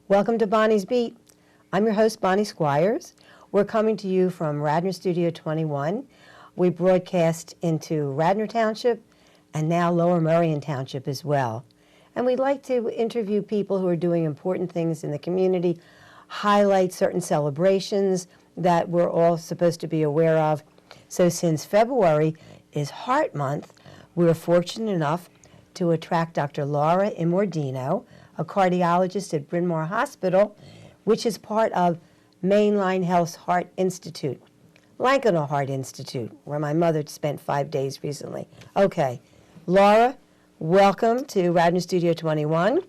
Welcome to Bonnie's Beat. I'm your host, Bonnie Squires. We're coming to you from Radnor Studio 21. We broadcast into Radnor Township and now Lower Merion Township as well. And we'd like to interview people who are doing important things in the community, highlight certain celebrations that we're all supposed to be aware of. So since February is Heart Month, we were fortunate enough to attract Dr. Laura Immordino, a cardiologist at Bryn Mawr Hospital, which is part of Mainline Health's Heart Institute, Lankino Heart Institute, where my mother spent 5 days recently. Okay, Laura, welcome to Radnor Studio 21.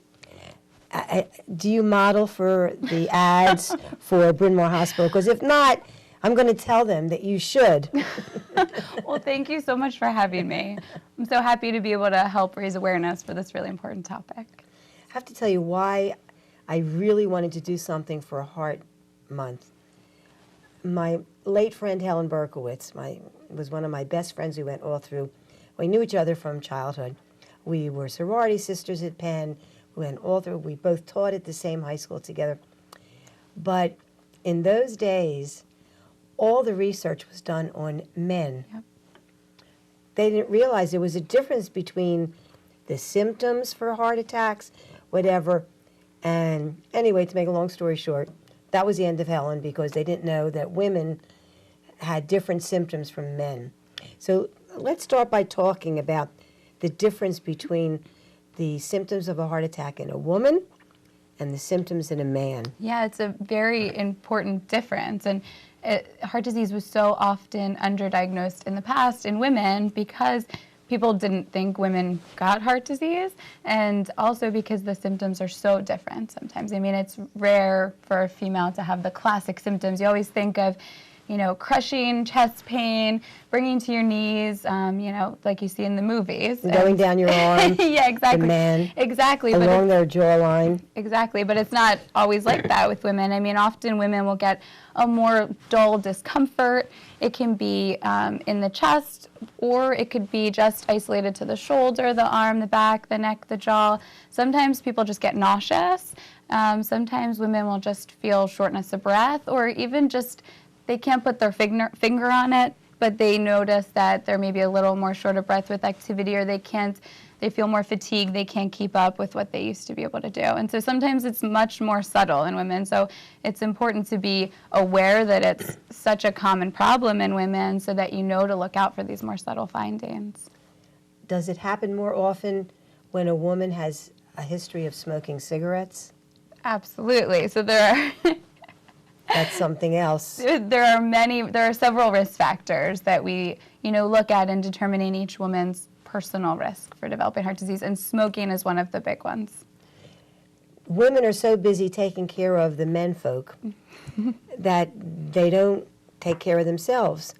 Do you model for the ads for Bryn Mawr Hospital? Because if not, I'm going to tell them that you should. Well, thank you so much for having me. I'm so happy to be able to help raise awareness for this really important topic. I have to tell you why I really wanted to do something for Heart Month. My late friend Helen Berkowitz was one of my best friends. We went all through. We knew each other from childhood. We were sorority sisters at Penn. We went all through. We both taught at the same high school together. But in those days, all the research was done on men. Yep. They didn't realize there was a difference between the symptoms for heart attacks, whatever. And anyway, to make a long story short, that was the end of Helen because they didn't know that women had different symptoms from men. So let's start by talking about the difference between the symptoms of a heart attack in a woman and the symptoms in a man. Yeah, it's a very important difference. And heart disease was so often underdiagnosed in the past in women because people didn't think women got heart disease, and also because the symptoms are so different sometimes. I mean, it's rare for a female to have the classic symptoms. You always think of, crushing chest pain, bringing to your knees, like you see in the movies. Going down your arm. Yeah, exactly. The man. Exactly. Along their jawline. Exactly, but it's not always like that with women. I mean, often women will get a more dull discomfort. It can be in the chest, or it could be just isolated to the shoulder, the arm, the back, the neck, the jaw. Sometimes people just get nauseous. Sometimes women will just feel shortness of breath, or even just they can't put their finger on it, but they notice that they're maybe a little more short of breath with activity, or they feel more fatigued, they can't keep up with what they used to be able to do. And so sometimes it's much more subtle in women. So it's important to be aware that it's such a common problem in women so that you know to look out for these more subtle findings. Does it happen more often when a woman has a history of smoking cigarettes? Absolutely. So there are That's something else. There are several risk factors that we, look at in determining each woman's personal risk for developing heart disease, and smoking is one of the big ones. Women are so busy taking care of the men folk that they don't take care of themselves.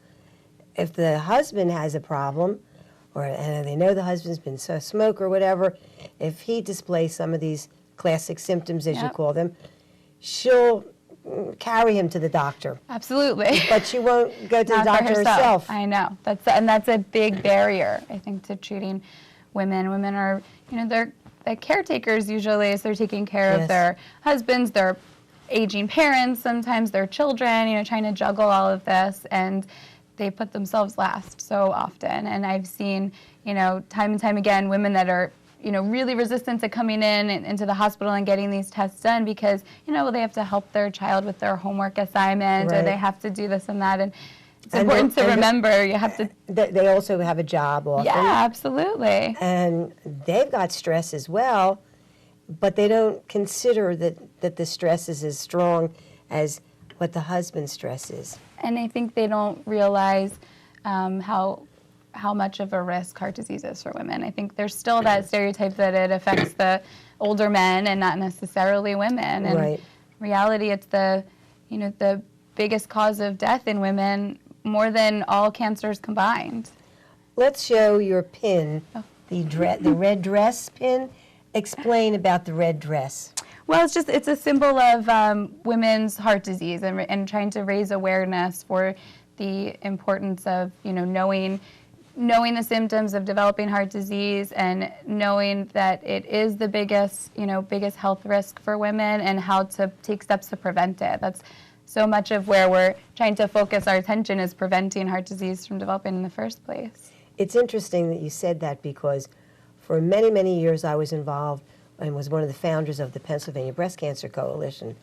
If the husband has a problem, and they know the husband's been a smoker or whatever, if he displays some of these classic symptoms, as you call them, she'll carry him to the doctor. Absolutely. But she won't go to the doctor herself. I know. That's a big barrier, I think, to treating women. Women are, they're caretakers usually, so they're taking care of their husbands, their aging parents, sometimes their children, trying to juggle all of this, and they put themselves last so often. And I've seen, time and time again, women that are really resistant to coming into the hospital and getting these tests done because, they have to help their child with their homework assignment, or they have to do this and that. And it's important to remember you have to. They also have a job often. Yeah, absolutely. And they've got stress as well, but they don't consider that the stress is as strong as what the husband's stress is. And I think they don't realize how much of a risk heart disease is for women. I think there's still that stereotype that it affects the older men and not necessarily women. And in reality, it's the biggest cause of death in women, more than all cancers combined. Let's show your pin, the red dress pin. Explain about the red dress. Well, it's a symbol of women's heart disease and trying to raise awareness for the importance of knowing knowing the symptoms of developing heart disease and knowing that it is the biggest, biggest health risk for women and how to take steps to prevent it. That's so much of where we're trying to focus our attention is preventing heart disease from developing in the first place. It's interesting that you said that because for many, many years I was involved and was one of the founders of the Pennsylvania Breast Cancer Coalition.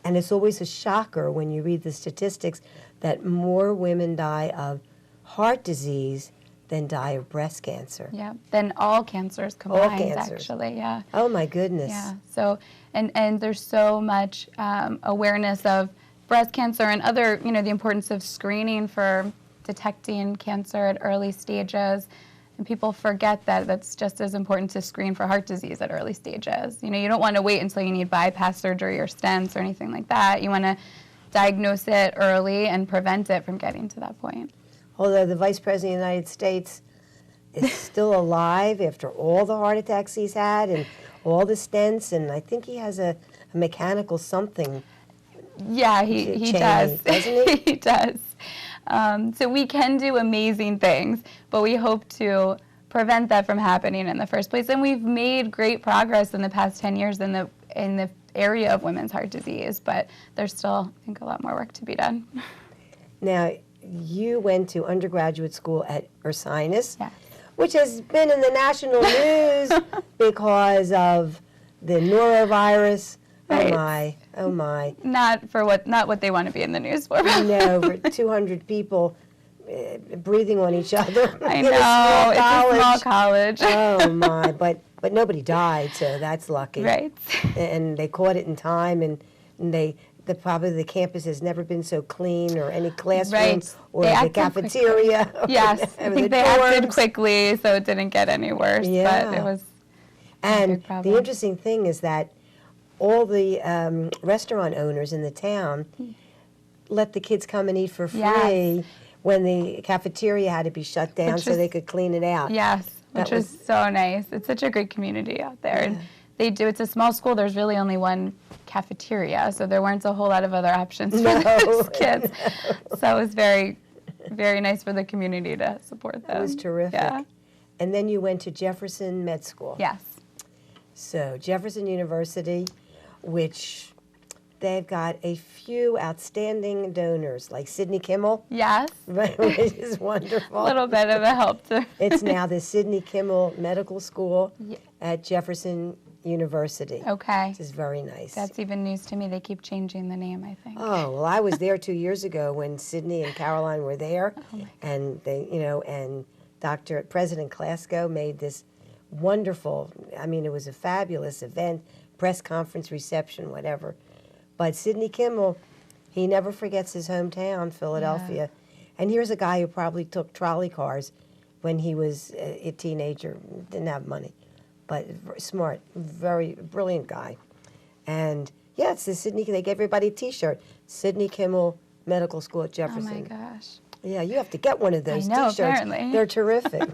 And it's always a shocker when you read the statistics that more women die of heart disease than die of breast cancer. Yeah, then all cancers combined, All cancers. actually, yeah. Oh my goodness. Yeah, so, and there's so much awareness of breast cancer and other, the importance of screening for detecting cancer at early stages. And people forget that that's just as important to screen for heart disease at early stages. You don't want to wait until you need bypass surgery or stents or anything like that. You want to diagnose it early and prevent it from getting to that point. Although the Vice President of the United States is still alive after all the heart attacks he's had and all the stents, and I think he has a mechanical something. Yeah, he does. Doesn't he? He does. So we can do amazing things, but we hope to prevent that from happening in the first place. And we've made great progress in the past 10 years in the area of women's heart disease, but there's still, I think, a lot more work to be done. Now, you went to undergraduate school at Ursinus, Yes. which has been in the national news because of the norovirus. Right. Oh my, oh my. Not what they want to be in the news for. No, over 200 people breathing on each other. I in a know, small it's a small college. Oh my, but nobody died, so that's lucky. Right. And they caught it in time, and probably the campus has never been so clean, or any classroom, Right. or They the acted cafeteria. quickly. Yes, I or think the they acted dorms. quickly, so it didn't get any worse. Yeah. But it was a And big problem. the interesting thing is that all the restaurant owners in the town let the kids come and eat for free Yes. when the cafeteria had to be shut down Which so they could clean it out. Yes, which That was so nice. It's such a great community out there. And it's a small school. There's really only one cafeteria, so there weren't a whole lot of other options for those kids. So it was very, very nice for the community to support them. It was terrific. Yeah. And then you went to Jefferson Med School. Yes. So Jefferson University, which they've got a few outstanding donors, like Sidney Kimmel, Yes. right, which is wonderful. A little bit of a help to. It's now the Sidney Kimmel Medical School Yeah. at Jefferson University. Okay. Which is very nice. That's even news to me. They keep changing the name, I think. Oh, well, I was there 2 years ago when Sydney and Caroline were there, Oh and they, and President Klasko made this wonderful, it was a fabulous event, press conference, reception, whatever. But Sidney Kimmel, he never forgets his hometown, Philadelphia. And here's a guy who probably took trolley cars when he was a teenager, didn't have money, but smart, very brilliant guy. And yeah, it's the Sidney, they gave everybody a T-shirt, Sidney Kimmel Medical School at Oh Jefferson. my gosh. Yeah, you have to get one of those I know, T-shirts. apparently. They're terrific.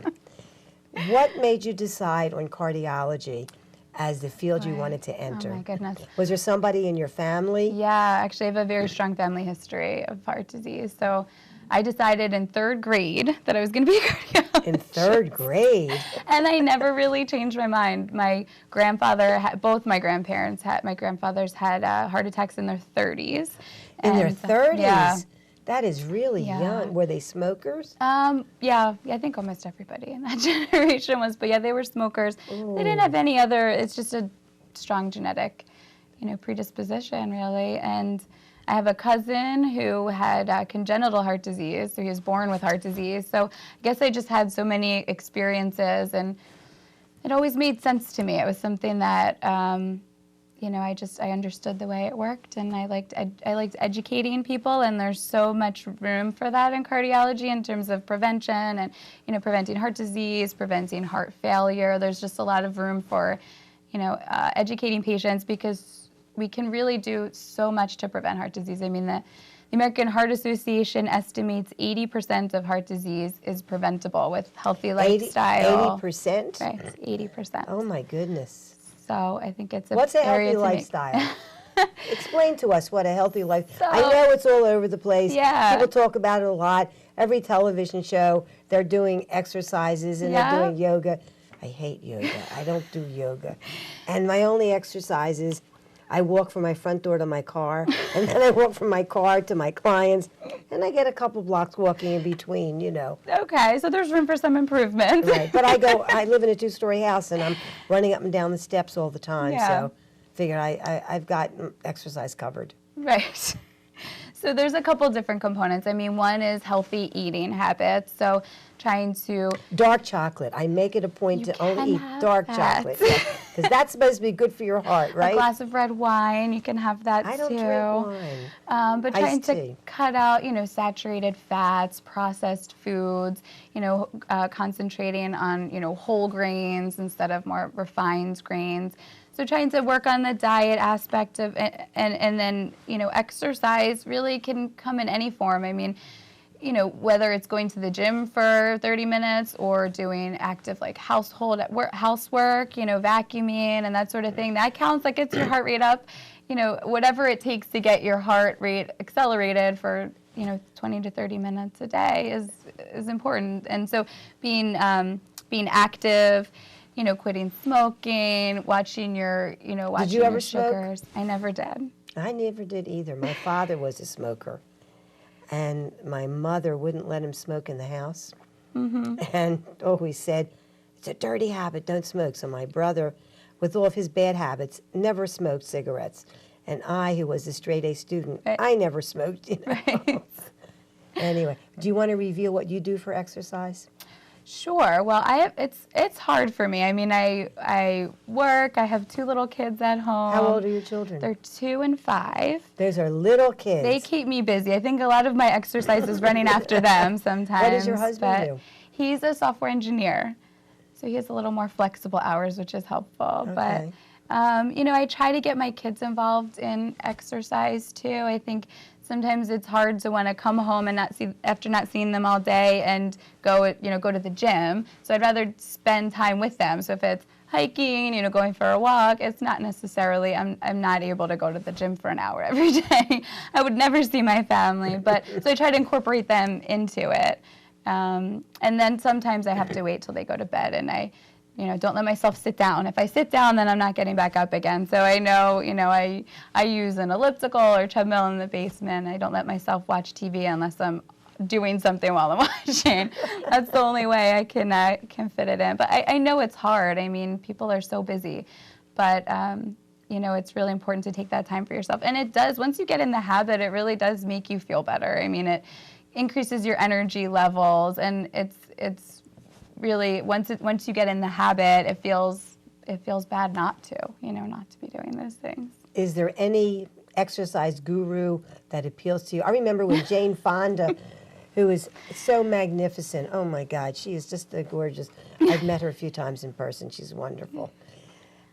What made you decide on cardiology as the field you Right. wanted to enter? Oh my goodness. Was there somebody in your family? Yeah, actually I have a very strong family history of heart disease. So I decided in third grade that I was going to be a cardiologist. In third grade? And I never really changed my mind. My grandfather, both my grandfathers had heart attacks in their 30s. In their And, 30s? Yeah. That is really Yeah. young. Were they smokers? Yeah, I think almost everybody in that generation was, but yeah, they were smokers. They didn't have any other, it's just a strong genetic, predisposition really. And I have a cousin who had congenital heart disease, so he was born with heart disease. So I guess I just had so many experiences, and it always made sense to me. It was something that, I understood the way it worked, and I liked educating people, and there's so much room for that in cardiology in terms of prevention and, preventing heart disease, preventing heart failure. There's just a lot of room for, educating patients, because we can really do so much to prevent heart disease. I mean, the American Heart Association estimates 80% of heart disease is preventable with healthy lifestyle. 80%? Right, 80%. Oh my goodness. So I think it's a What's a area healthy to make- lifestyle? Explain to us what a healthy life. So- I know it's all over the place. Yeah. People talk about it a lot, every television show, they're doing exercises and Yeah. they're doing yoga. I hate yoga. I don't do yoga. And my only exercise is I walk from my front door to my car, and then I walk from my car to my clients, and I get a couple blocks walking in between, you know. Okay, so there's room for some improvement. Right, but I live in a 2-story house, and I'm running up and down the steps all the time, Yeah. so figured I've got exercise covered. Right. So there's a couple different components. I mean, one is healthy eating habits. So trying to Dark chocolate. I make it a point You to only can eat have dark that. chocolate, because that's supposed to be good for your heart, a right? glass of red wine, you can have that I don't too. drink wine. But trying Iced to tea. cut out, saturated fats, processed foods, concentrating on, whole grains instead of more refined grains. So trying to work on the diet aspect of, and then, exercise really can come in any form. I mean, whether it's going to the gym for 30 minutes or doing active household housework, vacuuming and that sort of thing, that counts. That gets your heart rate up. Whatever it takes to get your heart rate accelerated for 20 to 30 minutes a day is important. And so being active, quitting smoking, watching your watching you ever your smoke? sugars. I never did. I never did either. My father was a smoker, and my mother wouldn't let him smoke in the house, and always said, it's a dirty habit, don't smoke. So my brother, with all of his bad habits, never smoked cigarettes. And I, who was a straight A student, Right. I never smoked. Right. Anyway, do you want to reveal what you do for exercise? Sure. Well, it's hard for me. I mean, I work. I have 2 little kids at home. How old are your children? They're 2 and 5. Those are little kids. They keep me busy. I think a lot of my exercise is running after them sometimes. What does your husband but do? He's a software engineer, so he has a little more flexible hours, which is helpful. Okay. But I try to get my kids involved in exercise too. I think sometimes it's hard to want to come home and after not seeing them all day and go to the gym. So I'd rather spend time with them. So if it's hiking, going for a walk, it's not necessarily, I'm not able to go to the gym for an hour every day. I would never see my family, so I try to incorporate them into it. And then sometimes I have to wait till they go to bed, and I don't let myself sit down. If I sit down, then I'm not getting back up again. So I know, I use an elliptical or treadmill in the basement. I don't let myself watch TV unless I'm doing something while I'm watching. That's the only way I can fit it in. But I know it's hard. I mean, people are so busy. But, it's really important to take that time for yourself. And it does, once you get in the habit, it really does make you feel better. I mean, it increases your energy levels, and it's really, once you get in the habit, it feels bad not to be doing those things. Is there any exercise guru that appeals to you? I remember when Jane Fonda, who is so magnificent, oh my God, she is just a gorgeous, I've met her a few times in person, she's wonderful.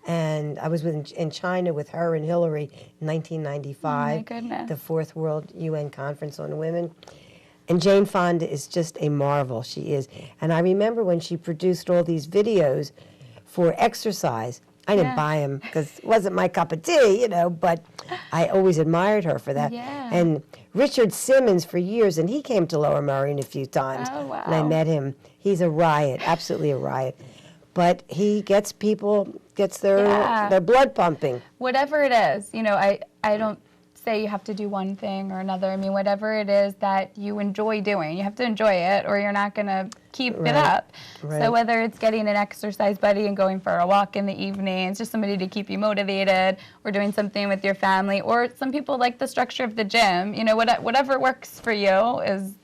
And I was in China with her and Hillary in 1995, Oh my goodness. the 4th World UN Conference on Women. And Jane Fonda is just a marvel, she is. And I remember when she produced all these videos for exercise. I didn't Yeah. buy them because it wasn't my cup of tea, but I always admired her for that. Yeah. And Richard Simmons for years, and he came to Lower Merion a few times. Oh, wow. And I met him. He's a riot, absolutely a riot. But he gets their Yeah. blood pumping. Whatever it is, I don't say you have to do one thing or another. I mean, whatever it is that you enjoy doing, you have to enjoy it or you're not going to keep Right. it up. Right. So whether it's getting an exercise buddy and going for a walk in the evenings, just somebody to keep you motivated, or doing something with your family, or some people like the structure of the gym, whatever works for you is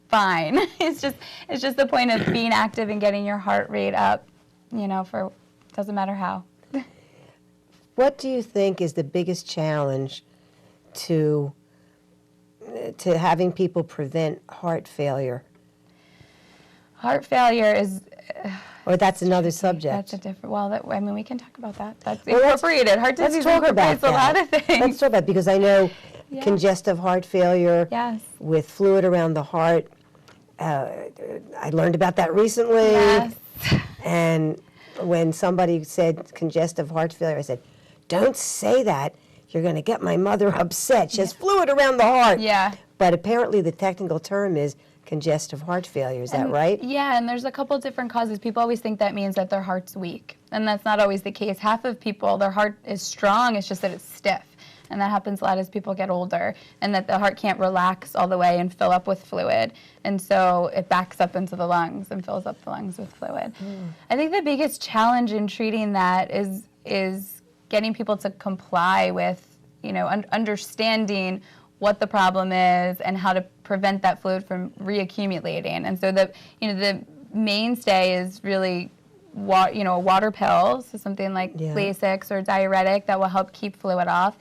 fine. It's just the point of being active and getting your heart rate up, doesn't matter how. What do you think is the biggest challenge to having people prevent heart failure? Heart failure is... Or that's another subject. That's a different. Well, we can talk about that. That's Well, let's- incorporated. Heart Let's disease talk about incorporates a lot that. of things. Let's talk about it, because I know Yeah. congestive heart failure Yes. with fluid around the heart. I learned about that recently. Yes. And when somebody said congestive heart failure, I said, don't say that. You're going to get my mother upset. She has fluid around the heart. Yeah. But apparently the technical term is congestive heart failure. Is that right? Yeah, and there's a couple different causes. People always think that means that their heart's weak, and that's not always the case. Half of people, their heart is strong, it's just that it's stiff. And that happens a lot as people get older, and that the heart can't relax all the way and fill up with fluid. And so it backs up into the lungs and fills up the lungs with fluid. I think the biggest challenge in treating that is getting people to comply with, understanding what the problem is and how to prevent that fluid from reaccumulating. And so the mainstay is really water pills, so something like Lasix or diuretic that will help keep fluid off.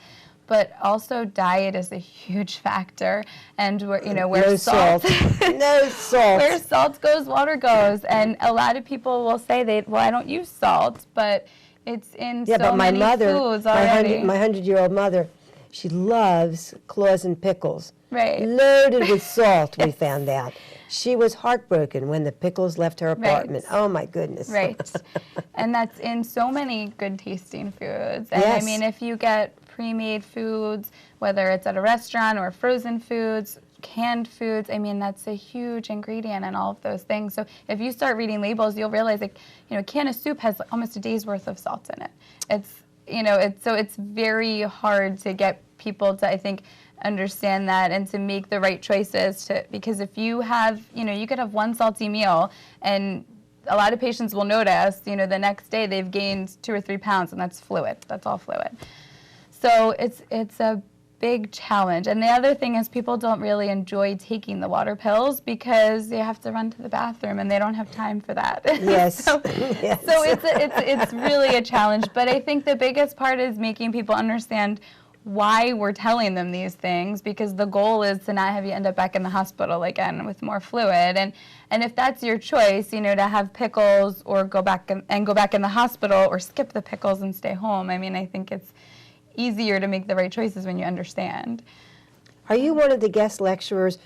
But also diet is a huge factor, and where no salt, no salt. Where salt goes, water goes, and a lot of people will say I don't use salt, but it's in so many foods already. My 100-year-old mother, she loves claws and pickles, right? Loaded with salt. We found out. She was heartbroken when the pickles left her apartment. Right. Oh my goodness! Right, and that's in so many good tasting foods. And yes. I mean, if you get pre-made foods, whether it's at a restaurant or frozen foods, canned foods, I mean, that's a huge ingredient in all of those things. So if you start reading labels, you'll realize a can of soup has almost a day's worth of salt in it. It's very hard to get people to, I think, understand that and to make the right choices because if you have, you could have one salty meal and a lot of patients will notice, the next day they've gained 2 or 3 pounds, and that's fluid. That's all fluid. So it's a big challenge. And the other thing is people don't really enjoy taking the water pills because they have to run to the bathroom and they don't have time for that. Yes. Yes. So it's really a challenge. But I think the biggest part is making people understand why we're telling them these things, because the goal is to not have you end up back in the hospital again with more fluid. And if that's your choice, to have pickles or go back in the hospital, or skip the pickles and stay home, I mean, I think it's easier to make the right choices when you understand. Are you one of the guest lecturers?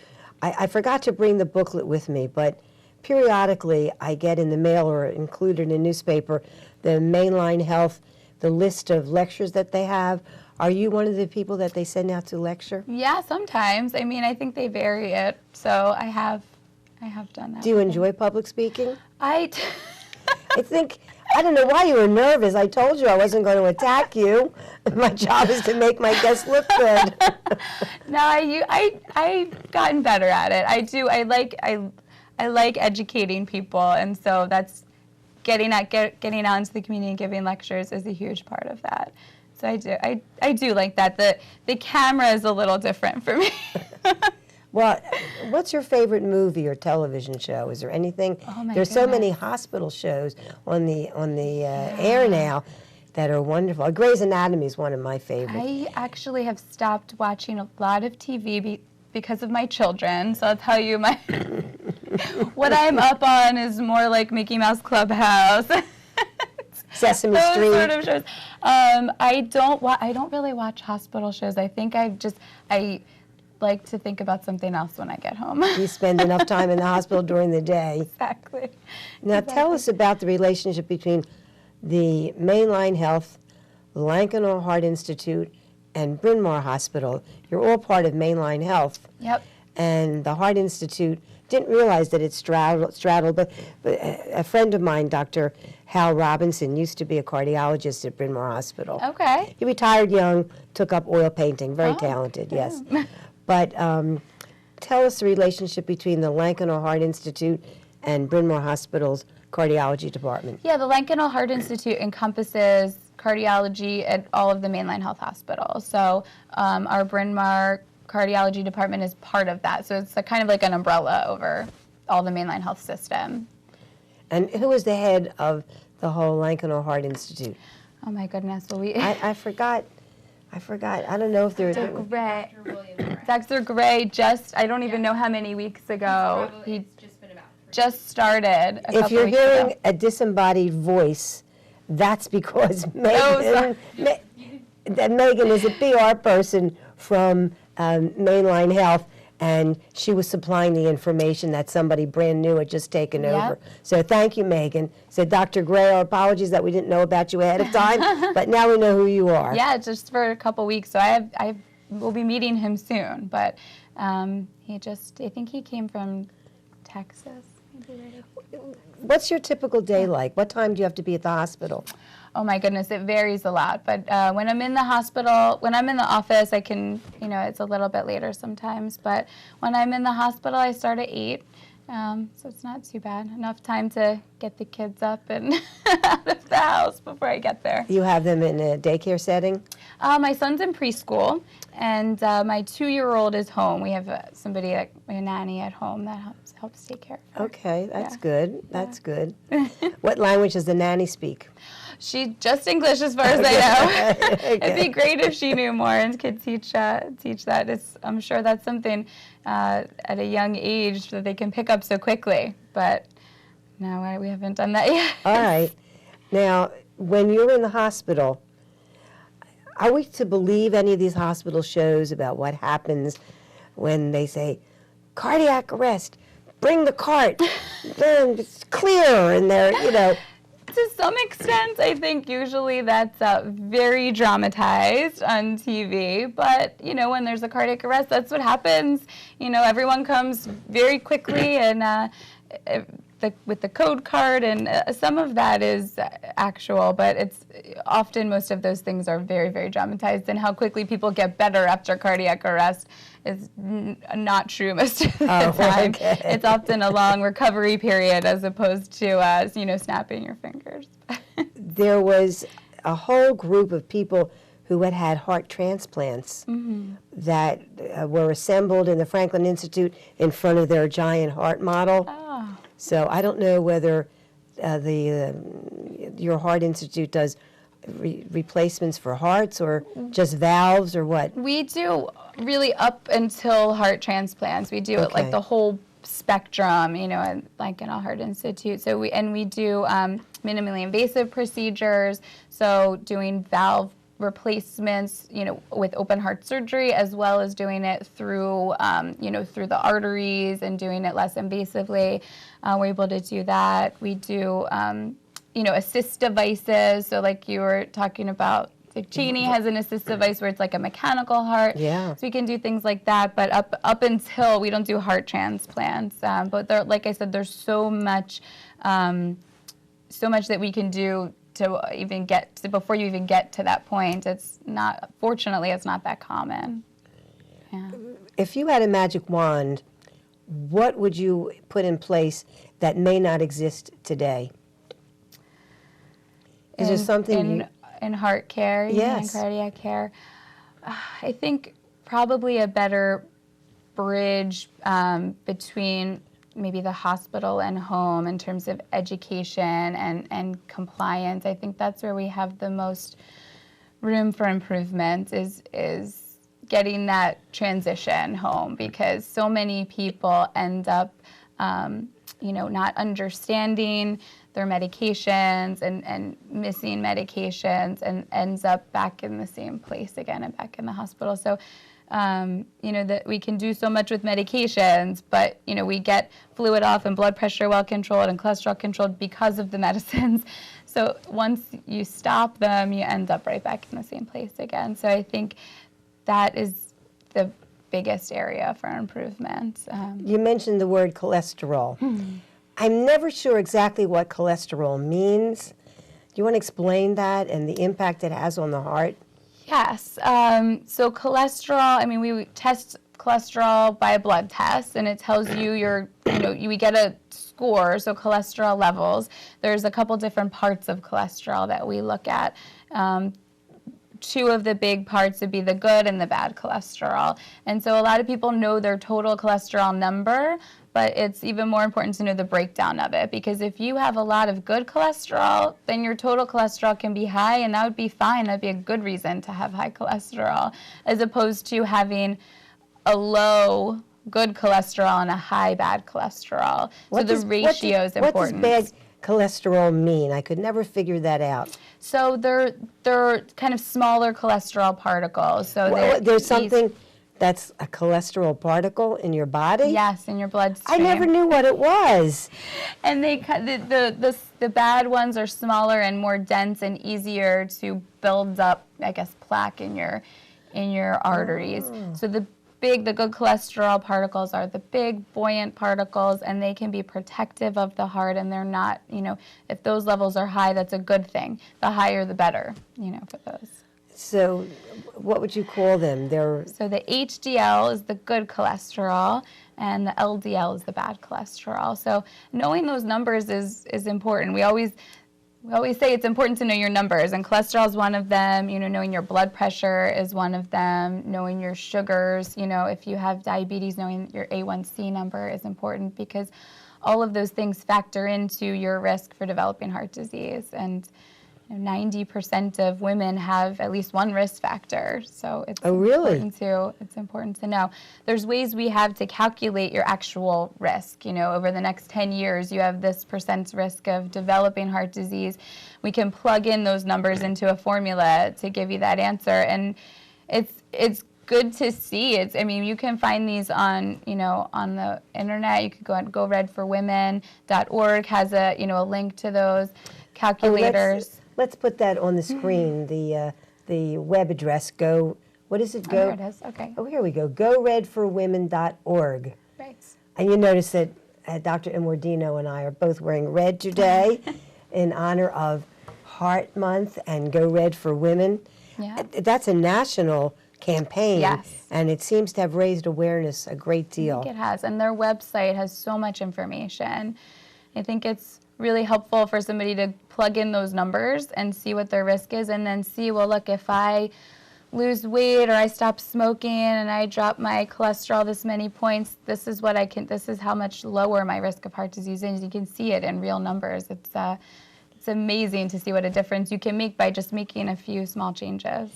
I forgot to bring the booklet with me, but periodically I get in the mail or included in a newspaper the Mainline Health, the list of lectures that they have. Are you one of the people that they send out to lecture? Yeah, sometimes. I mean, I think they vary it, so I have done that. Do you enjoy public speaking? I think, I don't know why you were nervous. I told you I wasn't going to attack you. My job is to make my guests look good. No, I've gotten better at it. I do. I like educating people, and so that's getting out into the community and giving lectures is a huge part of that. So I do like that. The camera is a little different for me. Well, what's your favorite movie or television show? Is there anything? Oh my There's so many goodness. hospital shows on the air now that are wonderful. Grey's Anatomy is one of my favorites. I actually have stopped watching a lot of TV because of my children. So I'll tell you, what I'm up on is more like Mickey Mouse Clubhouse. Sesame Those Street. sort of shows. I don't really watch hospital shows. I think I like to think about something else when I get home. You spend enough time in the hospital during the day. Exactly. Now tell us about the relationship between the Mainline Health, Lankenau Heart Institute, and Bryn Mawr Hospital. You're all part of Mainline Health. Yep. And the Heart Institute didn't realize that it straddled, but a friend of mine, Dr. Hal Robinson, used to be a cardiologist at Bryn Mawr Hospital. Okay. He retired young, took up oil painting, very talented, yes. But tell us the relationship between the Lankenau Heart Institute and Bryn Mawr Hospital's cardiology department. Yeah, the Lankenau Heart Institute encompasses cardiology at all of the Mainline Health hospitals. So our Bryn Mawr cardiology department is part of that. So it's kind of like an umbrella over all the Mainline Health system. And who is the head of the whole Lankenau Heart Institute? Oh my goodness. Well, I forgot. I don't know if they're... Dr. Gray I don't even know how many weeks ago. He just started a couple If you're weeks hearing ago. a disembodied voice, that's because Megan is a PR person from Mainline Health, and she was supplying the information that somebody brand new had just taken over. So thank you, Megan. So Dr. Gray, our apologies that we didn't know about you ahead of time, but now we know who you are. Yeah, just for a couple weeks. So I will be meeting him soon, but I think he came from Texas. Maybe right. What's your typical day like? What time do you have to be at the hospital? Oh my goodness, it varies a lot. But when I'm in the hospital, when I'm in the office, I can, it's a little bit later sometimes. But when I'm in the hospital, I start at 8. So it's not too bad. Enough time to get the kids up and out of the house before I get there. You have them in a daycare setting? My son's in preschool, and my 2-year-old is home. We have somebody, a nanny at home that helps take care of her. Okay, that's good. That's good. What language does the nanny speak? She just English as far as I know. It'd be great if she knew more and could teach that. I'm sure that's something at a young age that they can pick up so quickly. But no, we haven't done that yet. All right. Now, when you're in the hospital, are we to believe any of these hospital shows about what happens when they say, cardiac arrest, bring the cart, then it's clear, and they're, To some extent, I think usually that's very dramatized on TV. But, when there's a cardiac arrest, that's what happens. Everyone comes very quickly and with the code card, and some of that is actual, but it's often most of those things are very, very dramatized, and how quickly people get better after cardiac arrest is not true most of the time. Okay. It's often a long recovery period as opposed to, snapping your fingers. There was a whole group of people who had had heart transplants that were assembled in the Franklin Institute in front of their giant heart model. Oh. So I don't know whether your heart institute does replacements for hearts or just valves or what. We do really up until heart transplants. We do it like the whole spectrum, like in a heart institute. So we do minimally invasive procedures. So doing valve replacements, with open heart surgery, as well as doing it through, through the arteries and doing it less invasively. We're able to do that. We do, assist devices. So like you were talking about, like Cheney has an assist device where it's like a mechanical heart. Yeah. So we can do things like that. But up until we don't do heart transplants. But there, like I said, there's so much that we can do to even get to, before you even get to that point. Fortunately, it's not that common. Yeah. If you had a magic wand, what would you put in place that may not exist today? Is there something in heart care, yes, in cardiac care? I think probably a better bridge between maybe the hospital and home in terms of education and compliance. I think that's where we have the most room for improvement is getting that transition home, because so many people end up not understanding their medications and missing medications, and ends up back in the same place again and back in the hospital. So that we can do so much with medications, but we get fluid off and blood pressure well controlled and cholesterol controlled because of the medicines. So once you stop them, you end up right back in the same place again. So I think that is the biggest area for improvement. You mentioned the word cholesterol. I'm never sure exactly what cholesterol means. Do you want to explain that and the impact it has on the heart? Yes. So cholesterol, we test cholesterol by a blood test, and it tells you we get a score, so cholesterol levels. There's a couple different parts of cholesterol that we look at. Two of the big parts would be the good and the bad cholesterol. And so a lot of people know their total cholesterol number, but it's even more important to know the breakdown of it, because if you have a lot of good cholesterol, then your total cholesterol can be high, and that would be fine. That'd be a good reason to have high cholesterol, as opposed to having a low good cholesterol and a high bad cholesterol. So the ratio is important. What does bad cholesterol mean? I could never figure that out. So they're kind of smaller cholesterol particles. So there's something that's a cholesterol particle in your body? Yes, in your bloodstream. I never knew what it was. And the bad ones are smaller and more dense and easier to build up, I guess, plaque in your arteries. So the the good cholesterol particles are the big buoyant particles, and they can be protective of the heart, and they're not, if those levels are high, that's a good thing. The higher the better, for those. So what would you call them? So the HDL is the good cholesterol, and the LDL is the bad cholesterol. So knowing those numbers is important. We always say it's important to know your numbers, and cholesterol is one of them. Knowing your blood pressure is one of them. Knowing your sugars, if you have diabetes, knowing your A1C number is important, because all of those things factor into your risk for developing heart disease. And 90% of women have at least one risk factor, so it's important to know. There's ways we have to calculate your actual risk. Over the next 10 years, you have this % risk of developing heart disease. We can plug in those numbers into a formula to give you that answer, and it's good to see. You can find these on the internet. You could go on GoRedForWomen.org has a link to those calculators. Let's put that on the screen, the web address, what is it? There it is, okay. Oh, here we go, GoRedForWomen.org. Right. And you notice that Dr. Immordino and I are both wearing red today in honor of Heart Month and Go Red for Women. Yeah. That's a national campaign. Yes. And it seems to have raised awareness a great deal. I think it has, and their website has so much information. I think it's really helpful for somebody to plug in those numbers and see what their risk is, and then see, well, look, if I lose weight or I stop smoking and I drop my cholesterol this many points, this is how much lower my risk of heart disease is. You can see it in real numbers. It's amazing to see what a difference you can make by just making a few small changes.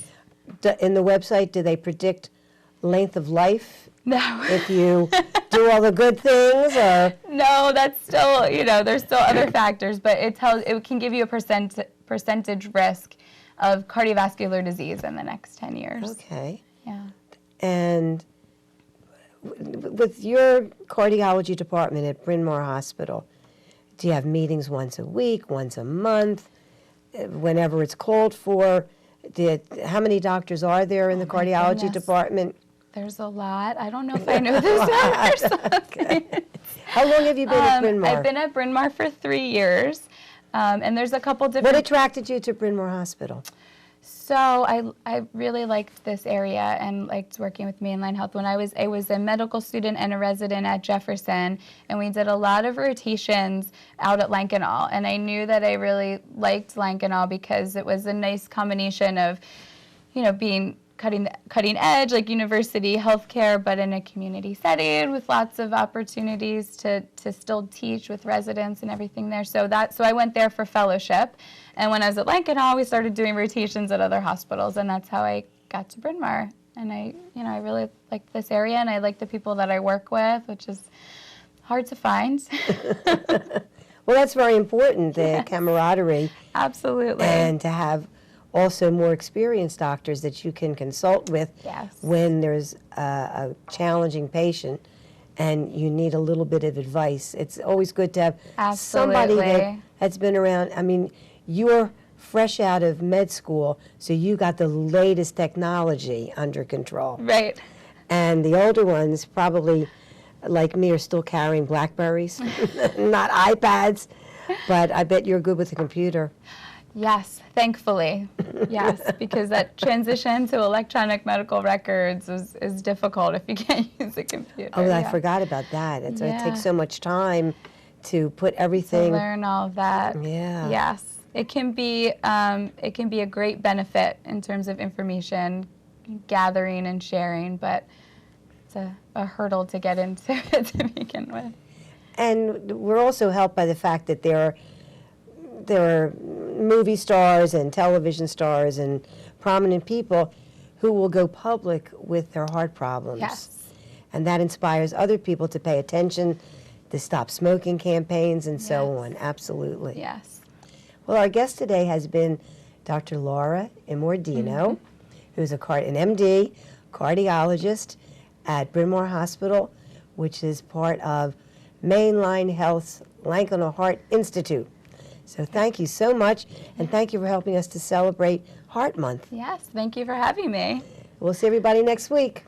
In the website, do they predict length of life? No. If you do all the good things, or? No, that's still, there's still other factors, but it can give you a percentage risk of cardiovascular disease in the next 10 years. Okay. Yeah. And with your cardiology department at Bryn Mawr Hospital, do you have meetings once a week, once a month, whenever it's called for? How many doctors are there in the cardiology department? There's a lot. I don't know if I know those numbers. Okay. How long have you been at Bryn Mawr? I've been at Bryn Mawr for 3 years, and there's a couple different... What attracted you to Bryn Mawr Hospital? So I really liked this area and liked working with mainline health. When I was a medical student and a resident at Jefferson, and we did a lot of rotations out at Lankenau, and I knew that I really liked Lankenau because it was a nice combination of, being cutting edge, like university healthcare, but in a community setting with lots of opportunities to still teach with residents and everything there. So I went there for fellowship, and when I was at Lankenau, we started doing rotations at other hospitals, and that's how I got to Bryn Mawr. And I really like this area, and I like the people that I work with, which is hard to find. Well, that's very important, the camaraderie. Absolutely. And to have also more experienced doctors that you can consult with when there's a challenging patient and you need a little bit of advice. It's always good to have somebody that's been around. You're fresh out of med school, so you got the latest technology under control. Right. And the older ones, probably like me, are still carrying BlackBerries, not iPads, but I bet you're good with the computer. Yes, thankfully. Yes, because that transition to electronic medical records is difficult if you can't use a computer. Oh, I forgot about that. It takes so much time to put everything. To learn all of that. Yeah. Yes, it can be a great benefit in terms of information gathering and sharing, but it's a hurdle to get into to begin with. And we're also helped by the fact that there are movie stars and television stars and prominent people who will go public with their heart problems. Yes. And that inspires other people to pay attention, to stop smoking campaigns, and so on. Absolutely. Yes. Well, our guest today has been Dr. Laura Immordino, who's an MD, cardiologist at Bryn Mawr Hospital, which is part of Mainline Health's Lankenau Heart Institute. So thank you so much, and thank you for helping us to celebrate Heart Month. Yes, thank you for having me. We'll see everybody next week.